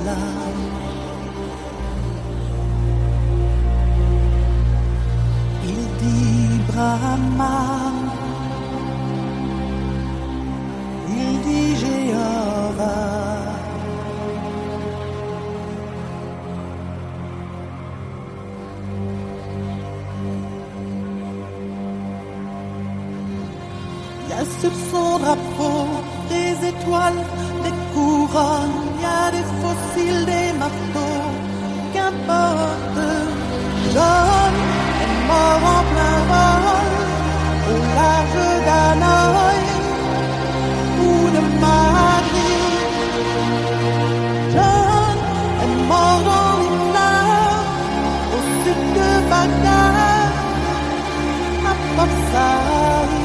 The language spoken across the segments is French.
là. Il dit Brahma, il dit Jéhovah. Il y a sur son drapeau des étoiles, des couronnes, il y a des fossiles, des marteaux, qu'importe. John est mort en plein vol, au large d'Hanoï ou de Madrid. John est mort dans les flammes, au sud de Bagdad, à Port Saïd.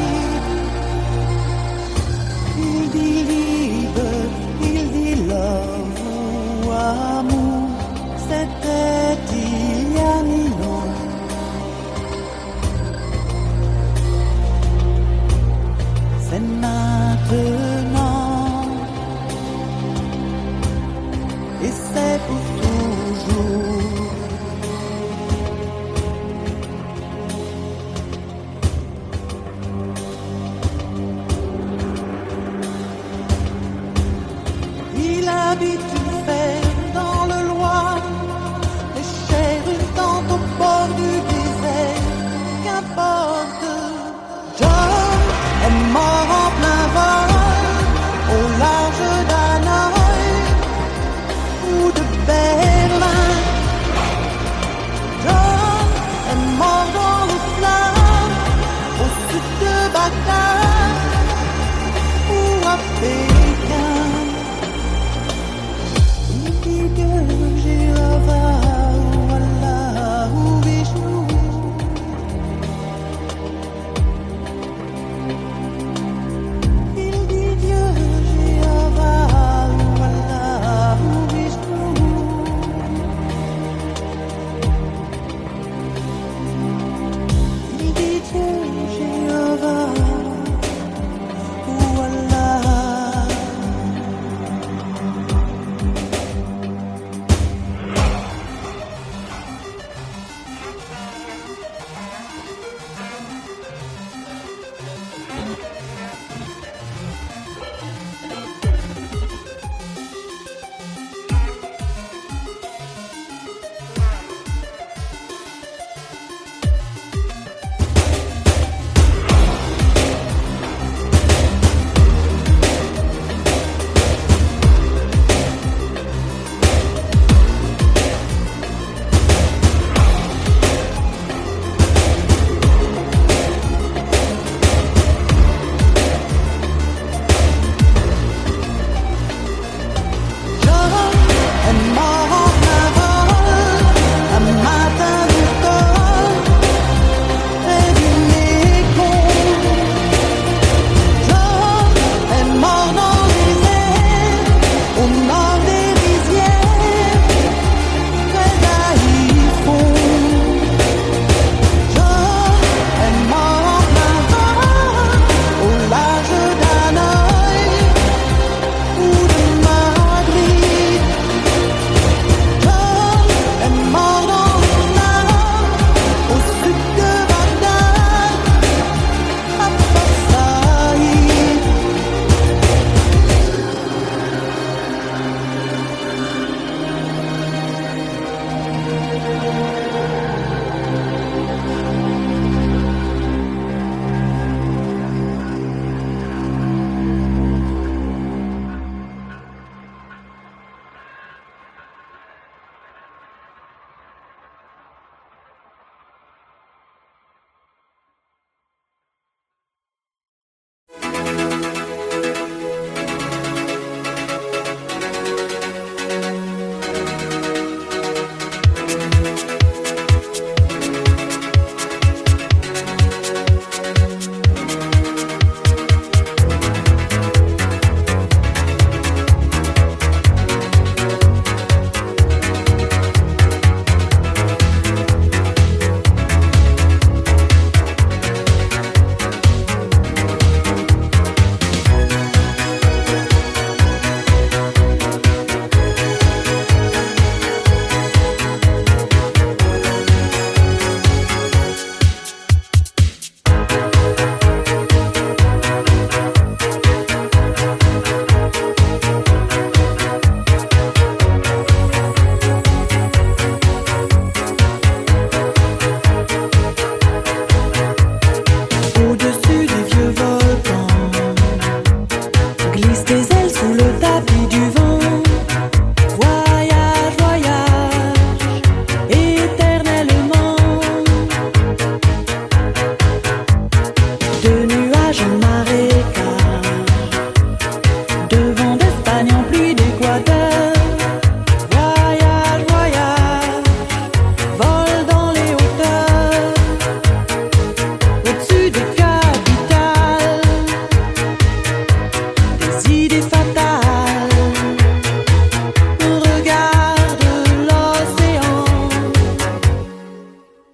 Il dit libre, il dit love ou amour, c'était il y a 1000 ans. C'est maintenant, et c'est pour toujours.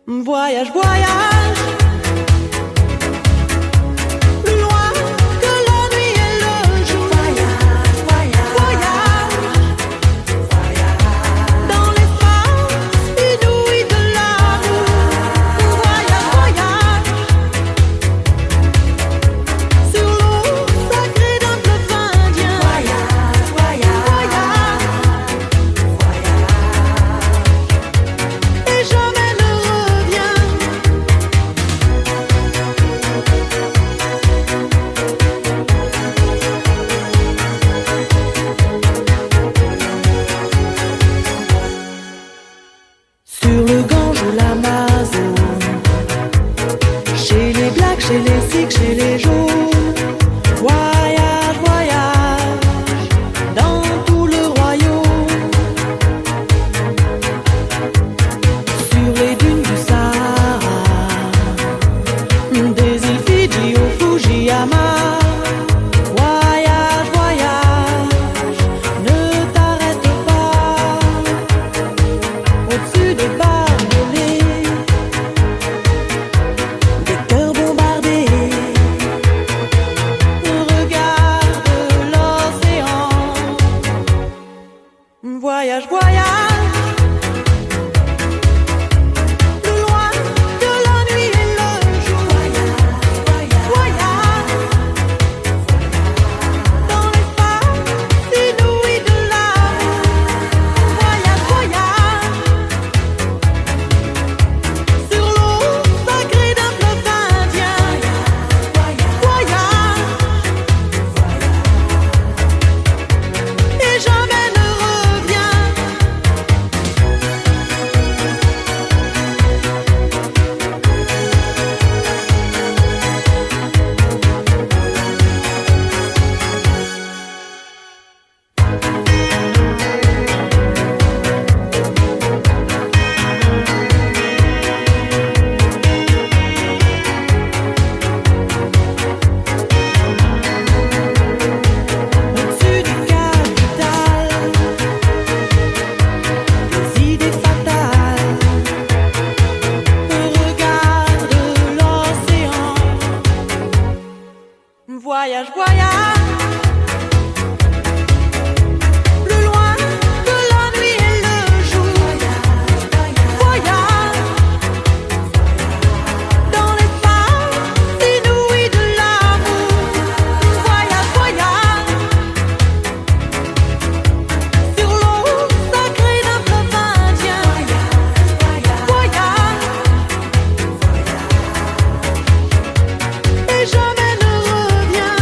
Voyage, voyage, plus loin que la nuit et le jour. Voyage, voyage, voyage, dans l'espace inouï de l'amour. Voyage, voyage, sur l'eau sacrée d'un fleuve indien. Voyage, voyage, voyage, et jamais ne revient. Sur le Gange ou l'Amazone, chez les blacks, chez les sikhs, chez les jaunes. Voyage, voyage, dans tout le royaume. Sur les dunes du Sahara, des îles Fidji au Fujiyama. Voyage, voyage, ne t'arrête pas. Au-dessus des barbelés, des cœurs bombardés. Regarde l'océan. Voyage, voyage, plus loin que la nuit et le jour. Voyage, dans l'espace inouï de l'amour. Voyage, voyage, sur l'eau sacrée d'un fleuve indien. Voyage, et jamais ne revient. Au-dessus du capital, des idées fatales. Regarde l'océan. Voyage, voyage, plus loin que la nuit et le jour. Voyage, dans l'espace inouï de l'amour. Voyage, voyage, sur l'eau sacrée d'un fleuve indien. Voyage, et jamais ne revient.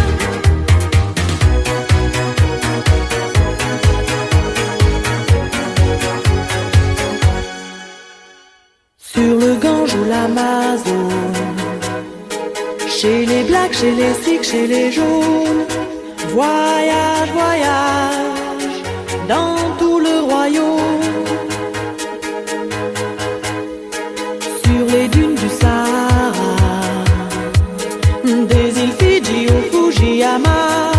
Sur le Gange ou l'Amazone, chez les blacks, chez les sikhs, chez les jaunes. Voyage, voyage, dans tout le royaume. Sur les dunes du Sahara, des îles Fidji au Fujiyama.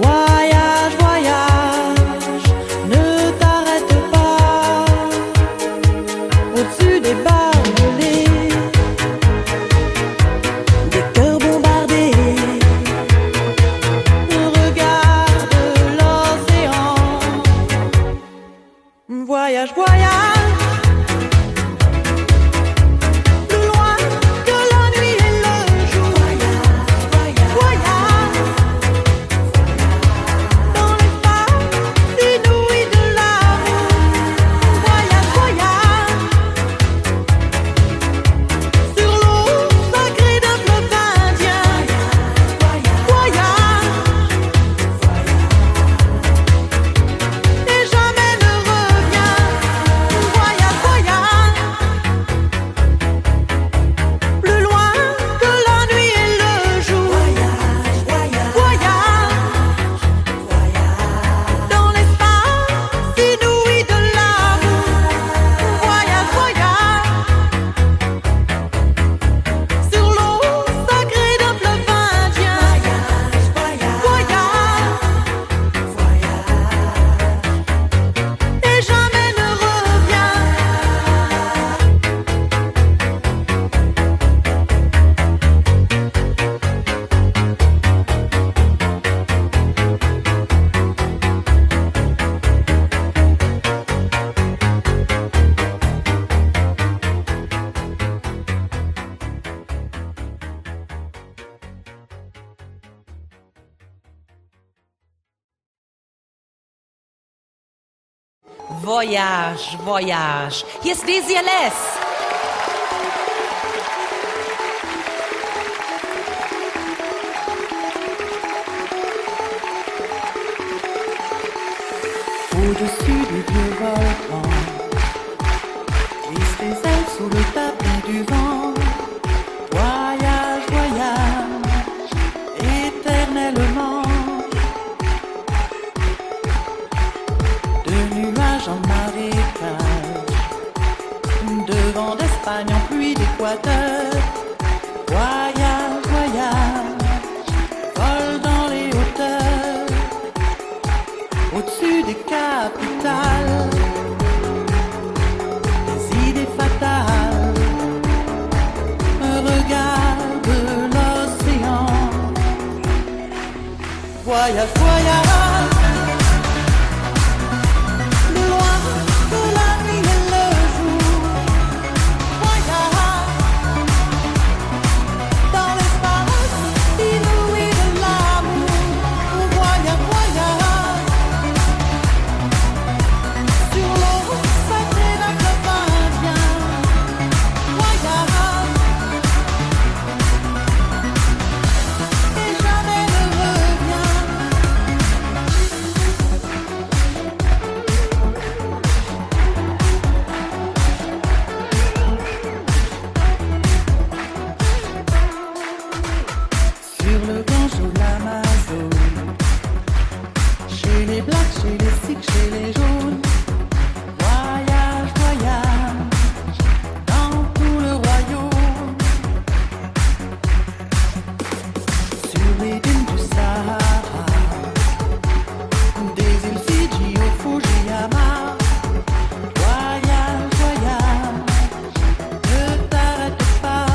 Voyage, voyage, ne t'arrête pas. Au-dessus des barbelés, des cœurs bombardés. Regarde l'océan. Voyage, voyage, plus loin Voyage, Voyage. Hier ist Desi LS. Au-dessus du vieux volcan, glissent les ailes sous le tapis du vent. Voyage, voyage, éternellement. De nuages en marécage, de vent d'Espagne en pluie d'Équateur. Voyage, voyage, vol dans les hauteurs. Au-dessus des capitales, des idées fatales, regarde l'océan. Voyage, voyage, de loin de la nuit et le jour. Voyage, dans l'espace inouï de l'amour. Voyage, voyage, sur l'eau sacrée d'un club indien. Voyage, et jamais ne revient. Sur le Gange ou l'Amazone, chez les blacks, chez les sikhs, chez les jaunes. Voyage, voyage, dans tout le royaume. Sur les dunes du Sahara, des îles Fidji au Fujiyama. Voyage, voyage, ne t'arrête pas.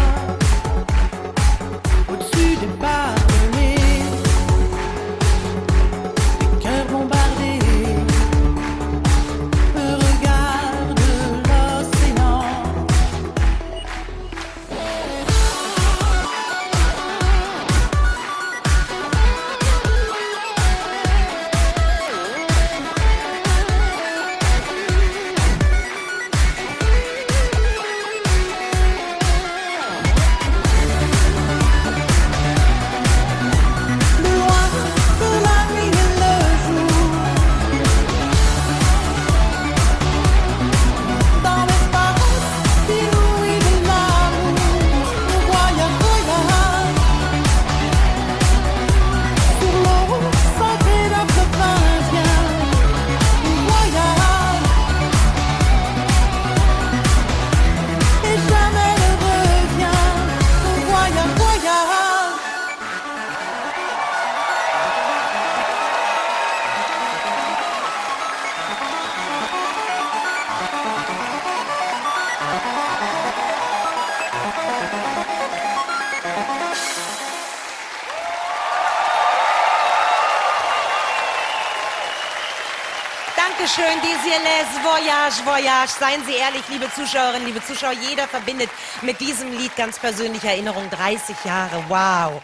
Au-dessus des barbelés, des cœurs bombardés, regarde l'océan. De loin de la nuit et le jour. Dans l'espace inouï de l'amour. Voyage, voyage, sur l'eau sacrée d'un club indien. Voyage, et jamais ne revient. Voyage, voyage. Dankeschön, Desi LS. Voyage, Voyage. Seien Sie ehrlich, liebe Zuschauerinnen, liebe Zuschauer, jeder verbindet mit diesem Lied ganz persönliche Erinnerung. 30 Jahre, wow.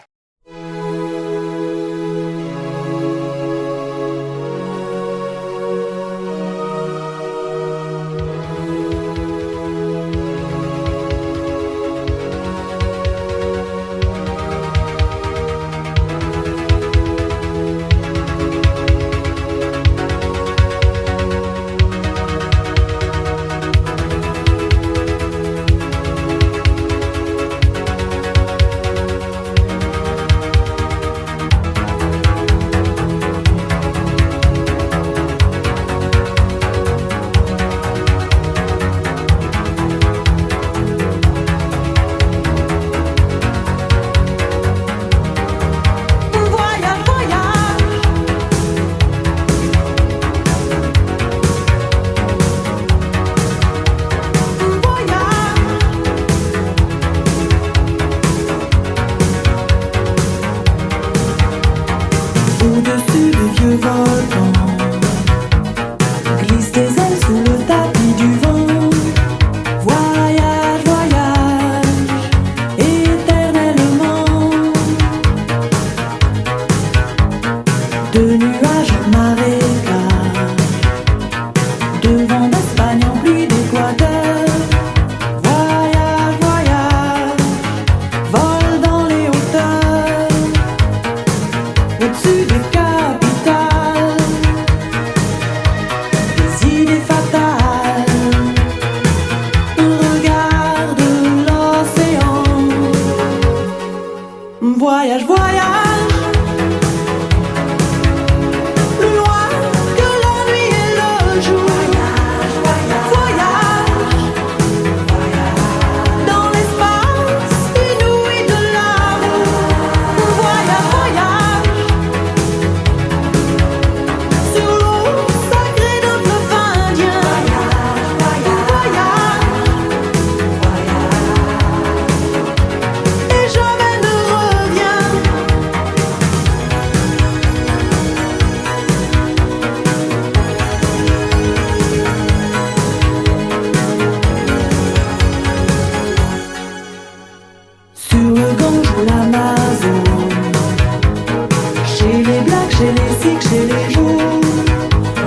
magnifique chez les jours.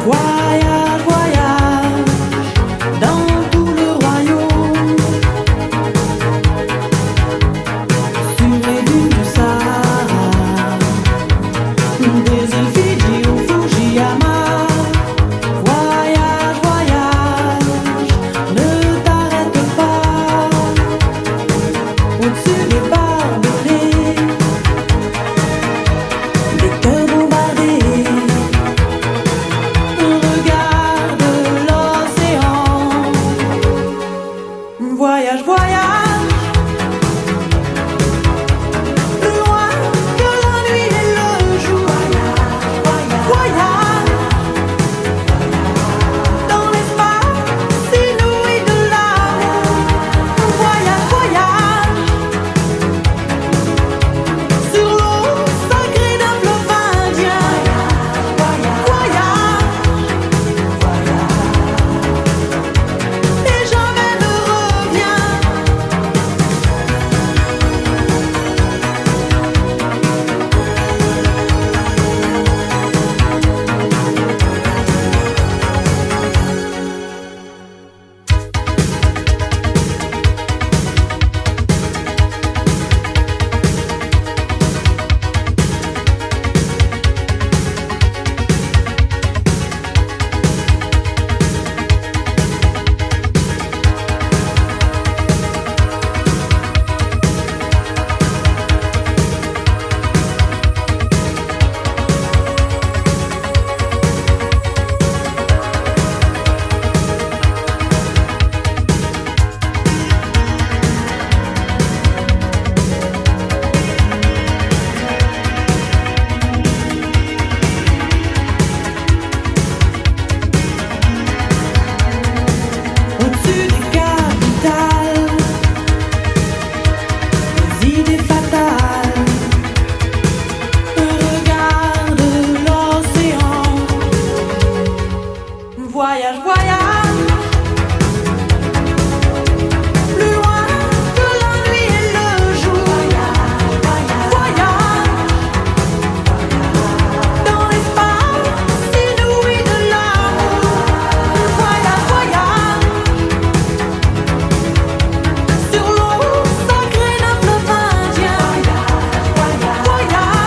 Voyage, voyage dans tout le royaume. Sur les dunes du Sahara, des îles Fidji au Fujiyama. Voyage, voyage, ne t'arrête pas. Au-dessus des barbelés, des cœurs bombardés. Regarde l'océan. Voyage, voyage, plus loin que la nuit et le jour. Voyage dans l'espace inouï de l'amour. Voyage, voyage sur l'eau sacrée d'un fleuve indien. Voyage et jamais ne reviens. Au-dessus des capitales, des idées fatales. Regarde l'océan. Voyage, voyage, plus loin que la nuit et le jour. Voyage dans l'espace inouï de l'amour. Voyage, voyage sur l'eau sacrée d'un fleuve indien. Voyage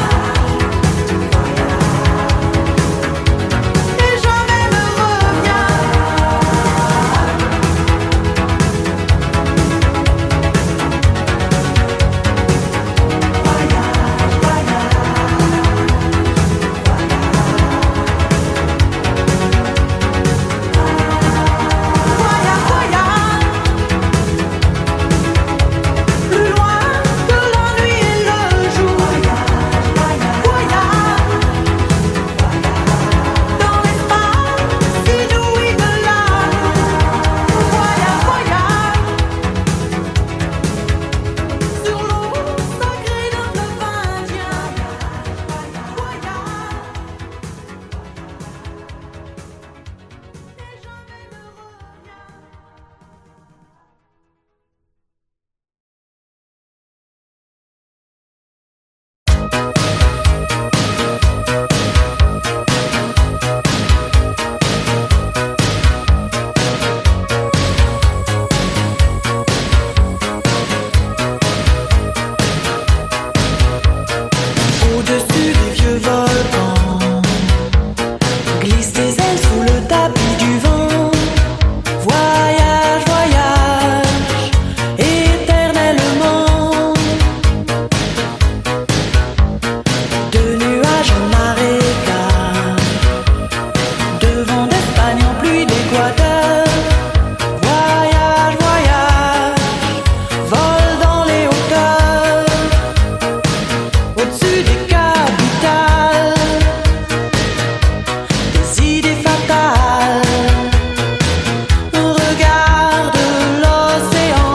et jamais ne reviens. Voyage, voyage, plus loin que la nuit et le jour. Voyage dans l'espace inouï de l'amour. Voyage, voyage sur l'eau sacrée d'un fleuve indien. Voyage et jamais ne reviens. Au-dessus des vieux volcans, glisse des ailes sous le tapis du vent. Voyage, voyage, éternellement. De nuages en marécage, de vent d'Espagne en pluie d'Équateur. Voyage, voyage, vole dans les hauteurs. Au-dessus des capitales, des idées fatales. Regarde l'océan.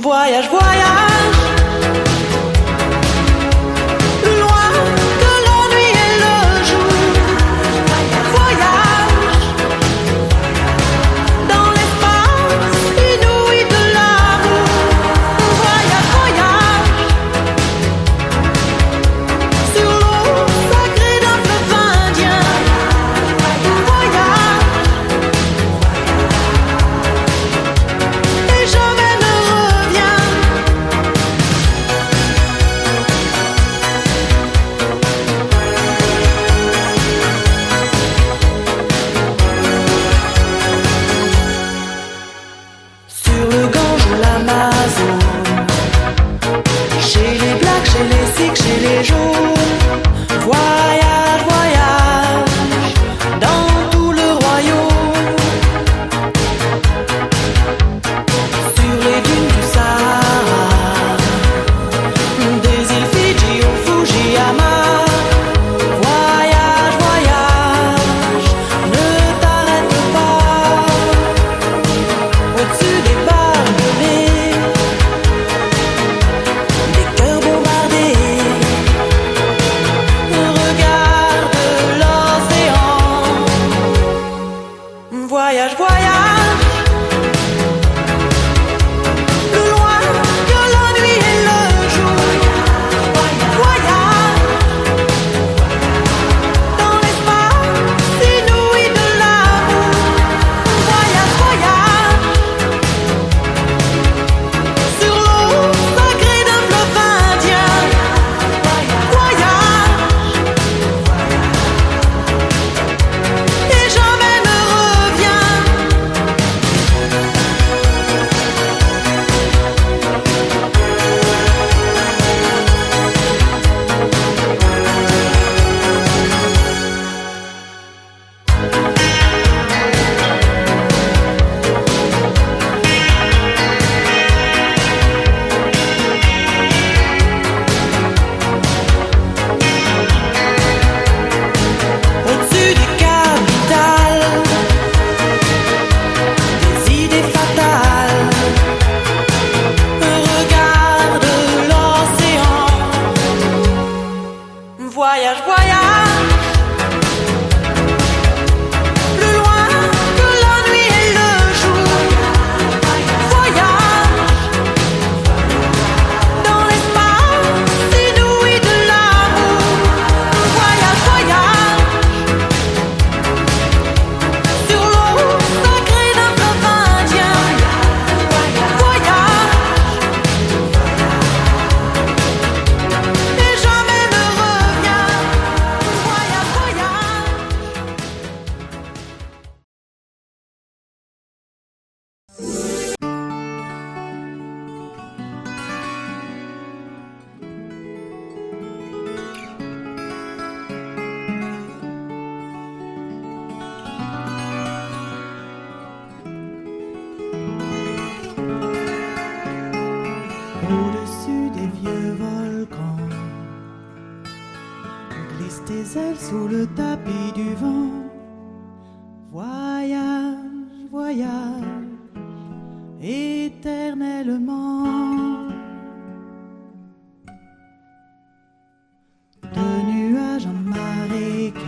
Voyage, voyage, plus loin que la nuit et le jour. Voyage dans l'espace inouï de l'amour. Voyage, voyage sur l'eau ailes sous le tapis du vent. Voyage, voyage, éternellement. De nuages en marécage,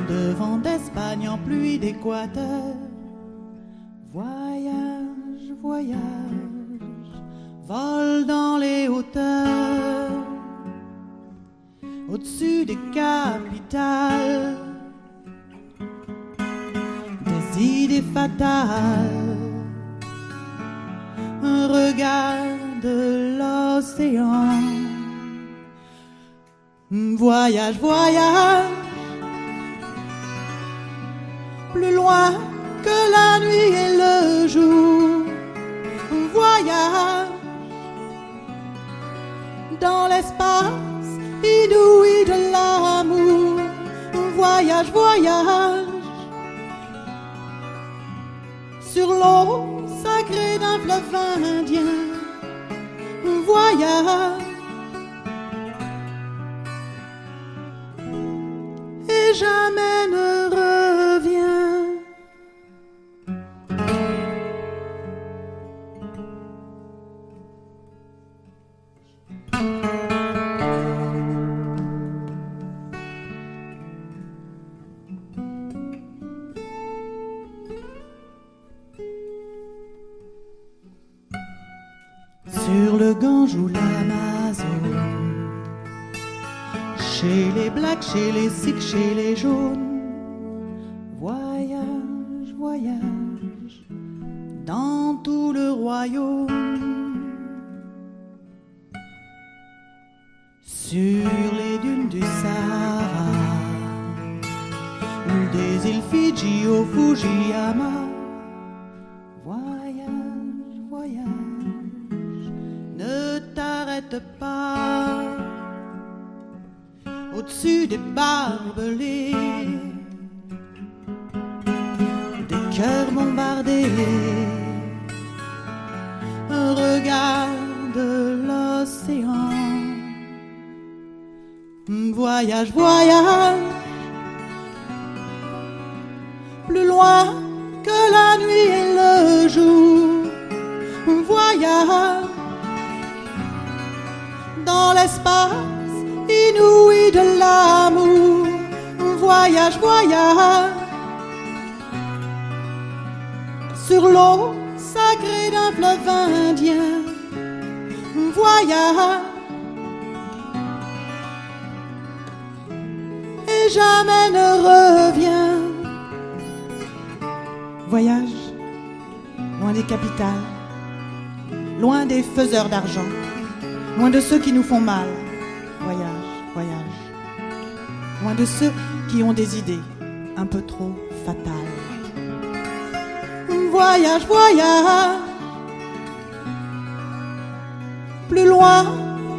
de vent d'Espagne en pluie d'Équateur. Voyage, voyage, vole dans les hauteurs, au-dessus des capitales, des idées fatales. Regarde l'océan. Voyage, voyage, plus loin que la nuit et le jour. Voyage dans l'espace inouï de l'amour. Voyage, voyage sur l'eau sacrée d'un fleuve indien. Voyage et jamais ne revient. Sur le Gange ou l'Amazone, chez les blacks, chez les sikhs, chez les jaunes. Voyage, voyage, dans tout le royaume. Sur les dunes du Sahara, des îles Fidji au Fujiyama. Voyage, voyage, ne t'arrête pas. Au-dessus des barbelés, des cœurs bombardés. Regarde l'océan. Voyage, voyage, plus loin que la nuit et le jour. Voyage dans l'espace inouï de l'amour. Voyage, voyage sur l'eau sacrée d'un fleuve indien. Voyage et jamais ne revient. Voyage loin des capitales, loin des faiseurs d'argent, loin de ceux qui nous font mal. Voyage, voyage, loin de ceux qui ont des idées un peu trop fatales. Voyage, voyage, plus loin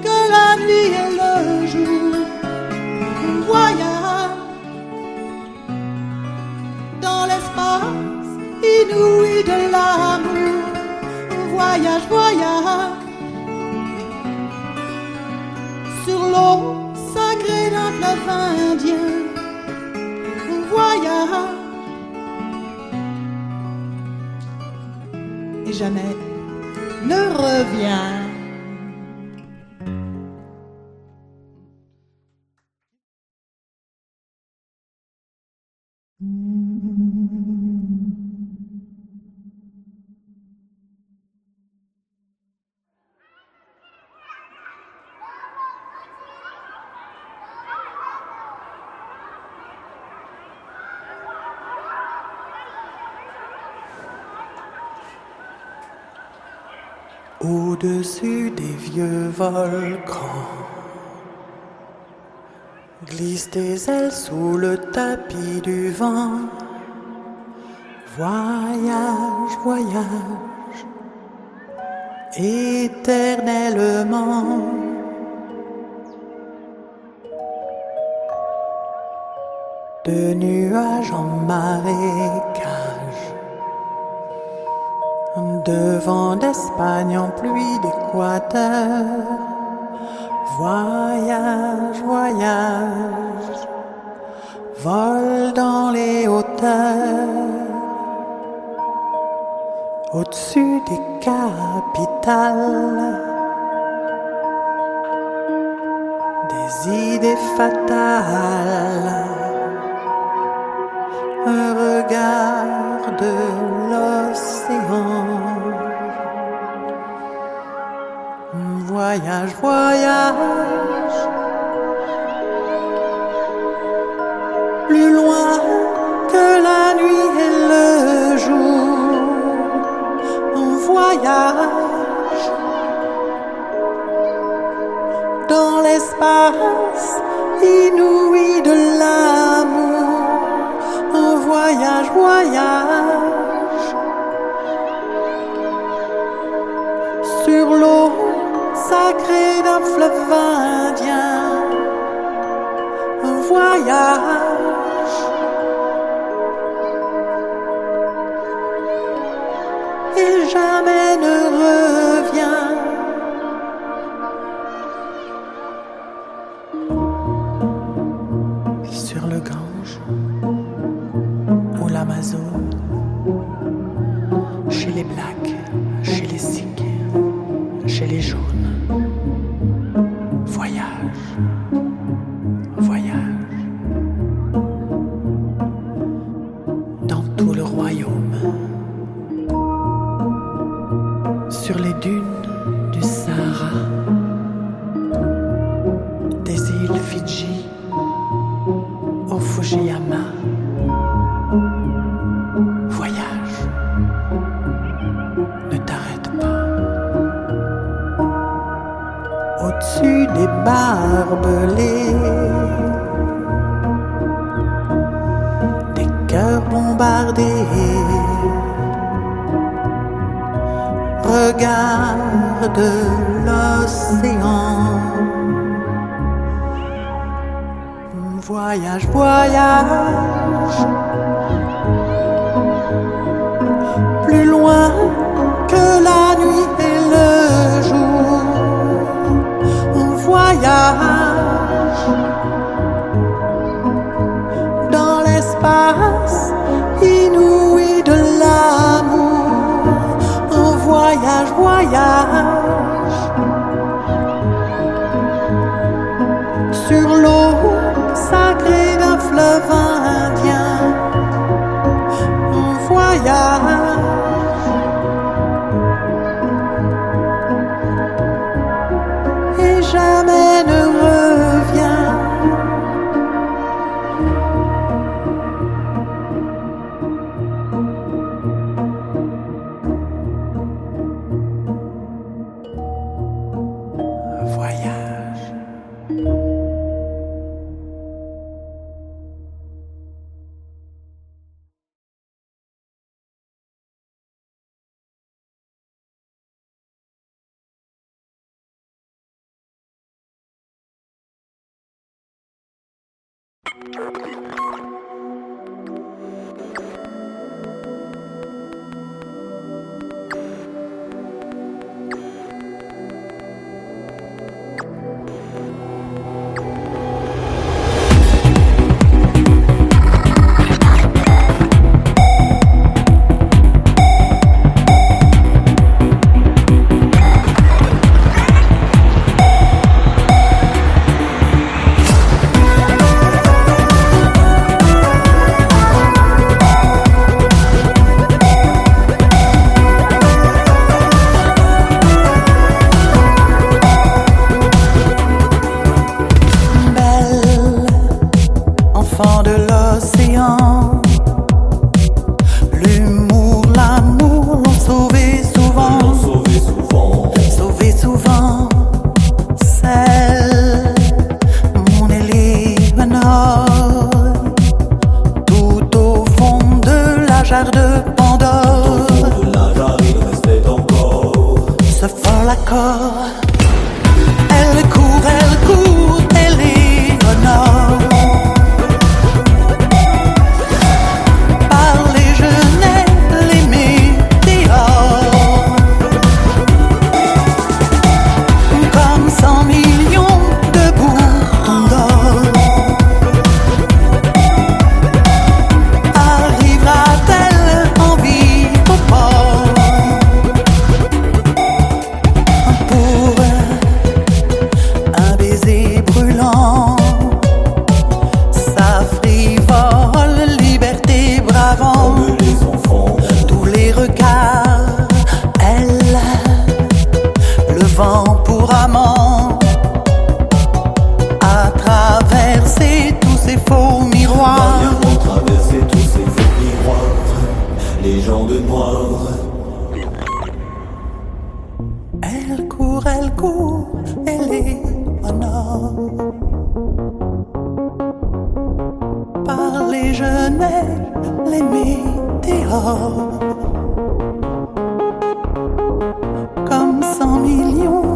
que la nuit et le jour. Voyage dans l'espace inouï de l'amour. Voyage, voyage sur l'eau sacrée d'un fleuve indien. Voyage et jamais ne revient. Au-dessus des vieux volcans, glisse tes ailes sous le tapis du vent. Voyage, voyage, éternellement. De nuages en marécage, de vent d'Espagne en pluie d'Équateur. Voyage, voyage, vole dans les hauteurs, au-dessus des capitales, des idées fatales, un regard de l'océan. Voyage, voyage, plus loin que la nuit et le jour. On voyage dans l'espace inouï de l'amour. On voyage, voyage sur l'eau sacré d'un fleuve indien, un voyage et jamais ne revient. Sur le Gange ou l'Amazone, chez les Blacks, chez les Sikhs, chez les jaunes. Voyage, voyage, dans tout le royaume, sur les dunes du Sahara, des îles Fidji au Fujiyama. Voyage, ne t'arrête pas. Au-dessus des barbelés, des cœurs bombardés, regarde l'océan. Voyage, voyage, plus loin que la nuit et le jour. Voyage dans l'espace inouï de l'amour. Un voyage, voyage sur l'eau sacrée d'un fleuve indien. Un voyage et jamais ne revient. Voyage. Millions vent pour amant, à traverser tous ces faux miroirs. Voyons traverser tous ces faux miroirs, les gens de noir. Elle court, elle est en or. Par les genêts, les météores, comme 100 millions